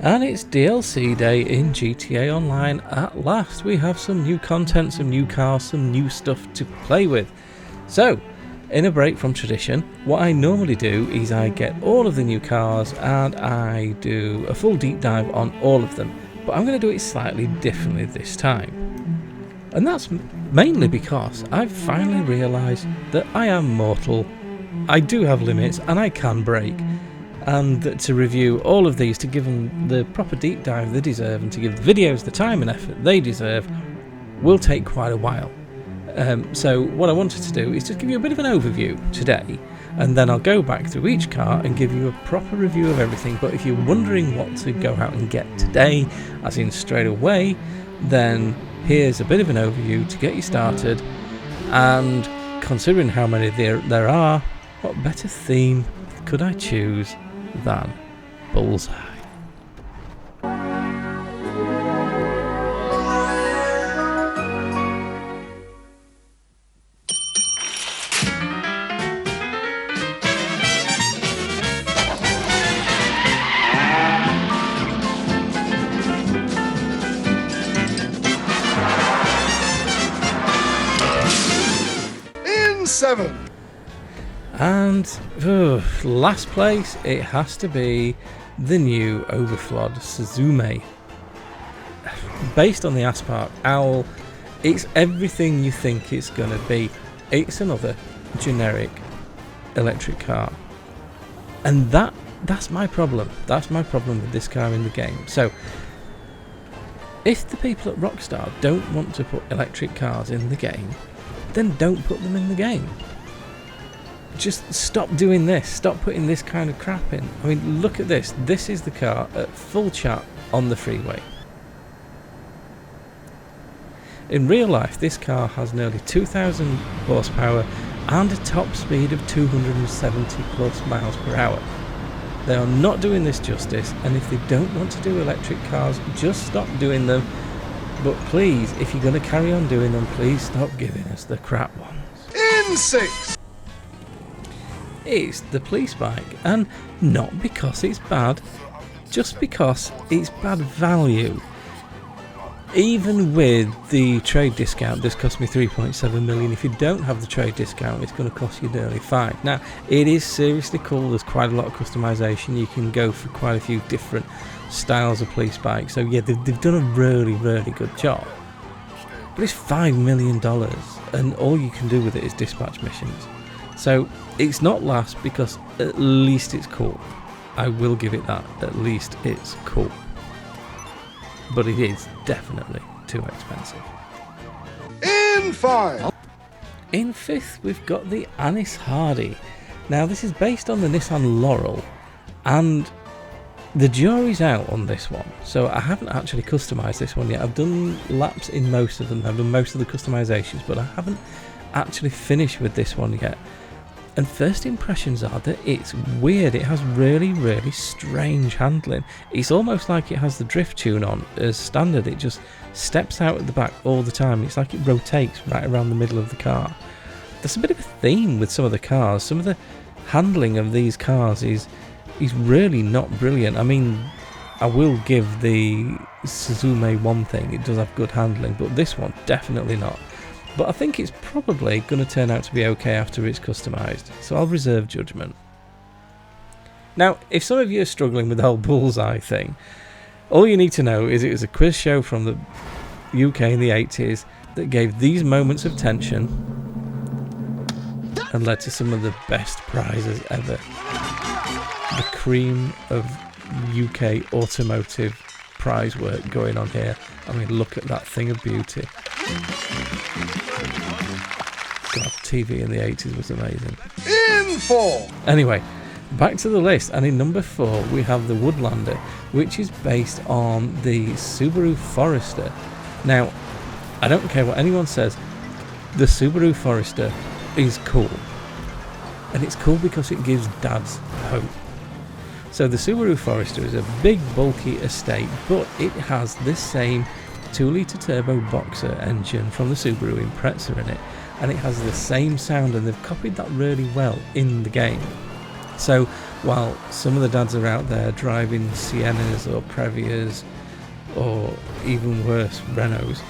And it's DLC day in GTA Online at last. We have some new content, some new cars, some new stuff to play with. So, in a break from tradition, what I normally do is I get all of the new cars and I do a full deep dive on all of them. But I'm going to do it slightly differently this time. And that's mainly because I've finally realised that I am mortal. I do have limits and I can break. And that to review all of these, to give them the proper deep dive they deserve and to give the videos the time and effort they deserve, will take quite a while. So what I wanted to do is just give you a bit of an overview today, and then I'll go back through each car and give you a proper review of everything. But if you're wondering what to go out and get today, as in straight away, then here's a bit of an overview to get you started. And considering how many there are, what better theme could I choose than Bullseye? In 7. And last place, it has to be the new Overflod Suzume. Based on the Aspark Owl, it's everything you think it's going to be. It's another generic electric car. And that's my problem. That's my problem with this car in the game. So, if the people at Rockstar don't want to put electric cars in the game, then don't put them in the game. Just stop doing this. Stop putting this kind of crap in. I mean, look at this. This is the car at full chat on the freeway. In real life, this car has nearly 2,000 horsepower and a top speed of 270 plus miles per hour. They are not doing this justice, and if they don't want to do electric cars, just stop doing them. But please, if you're going to carry on doing them, please stop giving us the crap ones. In 6. It's the police bike, and not because it's bad, just because it's bad value. Even with the trade discount, this cost me 3.7 million. If you don't have the trade discount, it's going to cost you nearly 5. Now, it is seriously cool. There's quite a lot of customization. You can go for quite a few different styles of police bikes. So yeah, they've done a really, really good job. But it's $5 million, and all you can do with it is dispatch missions. So it's not last because at least it's cool. I will give it that. At least it's cool. But it is definitely too expensive. In 5. In 5th, we've got the Anis Hardy. Now, this is based on the Nissan Laurel, and the jury's out on this one. So I haven't actually customised this one yet. I've done laps in most of them. I've done most of the customisations, but I haven't actually finished with this one yet. And first impressions are that it's weird. It has really, really strange handling. It's almost like it has the drift tune on as standard. It just steps out at the back all the time. It's like it rotates right around the middle of the car. There's a bit of a theme with some of the cars. Some of the handling of these cars is really not brilliant. I mean, I will give the Suzume one thing. It does have good handling, but this one, definitely not. But I think it's probably going to turn out to be okay after it's customised, so I'll reserve judgment. Now, if some of you are struggling with the whole Bullseye thing, all you need to know is it was a quiz show from the UK in the 80s that gave these moments of tension and led to some of the best prizes ever. The cream of UK automotive prize work going on here. I mean, look at that thing of beauty. God, TV in the 80s was amazing. In 4. Anyway, back to the list, and in number 4 we have the Woodlander, which is based on the Subaru Forester. Now, I don't care what anyone says, the Subaru Forester is cool. And it's cool because it gives dads hope. So the Subaru Forester is a big bulky estate, but it has this same 2-litre turbo boxer engine from the Subaru Impreza in it, and it has the same sound, and they've copied that really well in the game. So while some of the dads are out there driving Siennas or Previas or even worse, Renaults.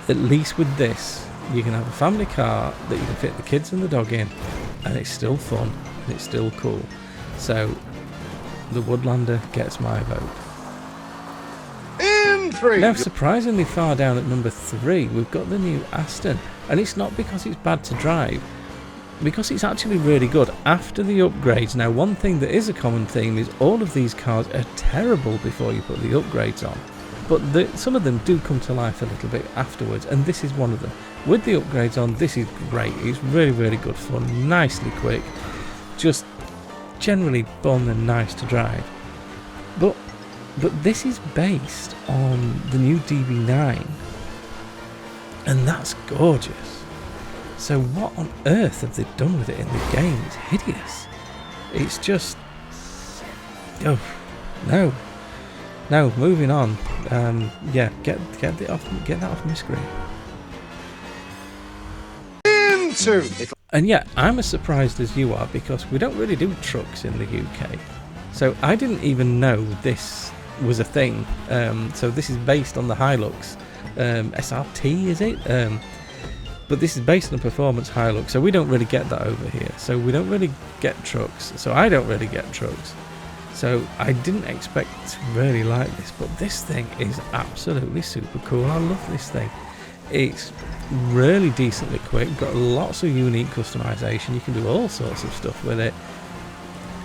At least with this, you can have a family car that you can fit the kids and the dog in, and it's still fun and it's still cool. So the Woodlander gets my vote. In 3. Now, surprisingly far down at number 3, we've got the new Aston, and it's not because it's bad to drive, because it's actually really good after the upgrades. Now, one thing that is a common theme is all of these cars are terrible before you put the upgrades on, but some of them do come to life a little bit afterwards, and this is one of them. With the upgrades on, this is great. It's really, really good fun, nicely quick, just generally fun and nice to drive. But this is based on the new DB9, and that's gorgeous. So what on earth have they done with it in the game? It's hideous. It's just... oh, no, moving on. Yeah, get that off my screen. In 2. And yeah, I'm as surprised as you are, because we don't really do trucks in the UK. So I didn't even know this was a thing. So this is based on the Hilux SRT, is it? But this is based on a performance Hilux, so we don't really get that over here. So we don't really get trucks. So I don't really get trucks. So I didn't expect to really like this, but this thing is absolutely super cool. I love this thing. It's really decently quick, got lots of unique customization. You can do all sorts of stuff with it.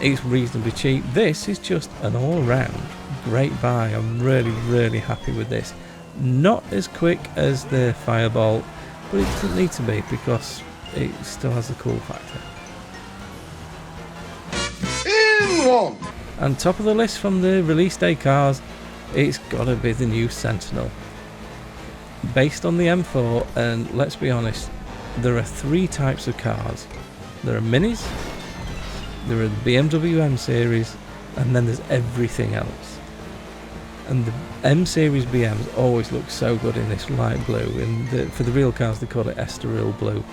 It's reasonably cheap. This is just an all-round great buy. I'm really, really happy with this. Not as quick as the Firebolt, but it doesn't need to be because it still has the cool factor. In 1. And top of the list from the release day cars, it's got to be the new Sentinel. Based on the M4, and let's be honest, there are 3 types of cars. There are minis, there are the BMW M Series, and then there's everything else. And the M Series BMs always look so good in this light blue, and for the real cars they call it Estoril Blue.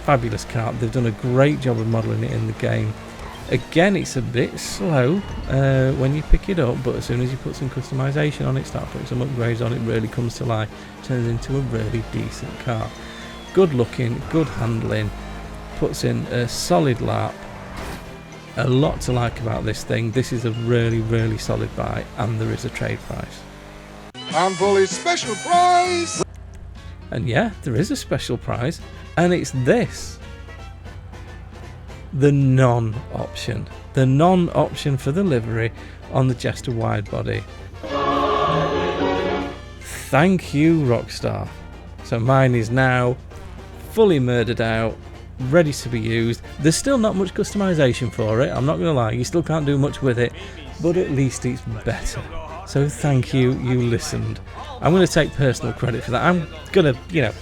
Fabulous car. They've done a great job of modelling it in the game. Again, it's a bit slow when you pick it up, but as soon as you put some customization on it, start putting some upgrades on it, really comes to life, turns into a really decent car. Good looking, good handling, puts in a solid lap. A lot to like about this thing. This is a really, really solid buy, and there is a trade price. And Bully's special prize. And yeah, there is a special prize, and it's this. The non-option. The non-option for the livery on the Jester widebody. Thank you, Rockstar. So mine is now fully murdered out, ready to be used. There's still not much customization for it, I'm not going to lie, you still can't do much with it, but at least it's better. So thank you, you listened. I'm going to take personal credit for that. I'm going to,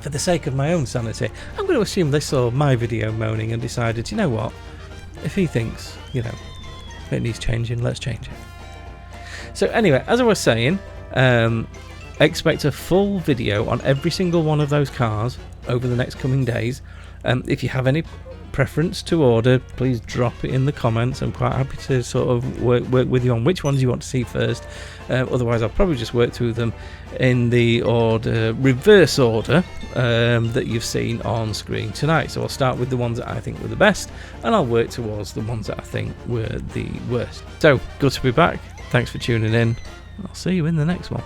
for the sake of my own sanity, I'm going to assume they saw my video moaning and decided, you know what, if he thinks, it needs changing, let's change it. So anyway, as I was saying, expect a full video on every single one of those cars over the next coming days. If you have any preference to order, please drop it in the comments. I'm quite happy to sort of work with you on which ones you want to see first. Otherwise I'll probably just work through them in the reverse order that you've seen on screen tonight. So I'll start with the ones that I think were the best, and I'll work towards the ones that I think were the worst. So good to be back. Thanks for tuning in. I'll see you in the next one.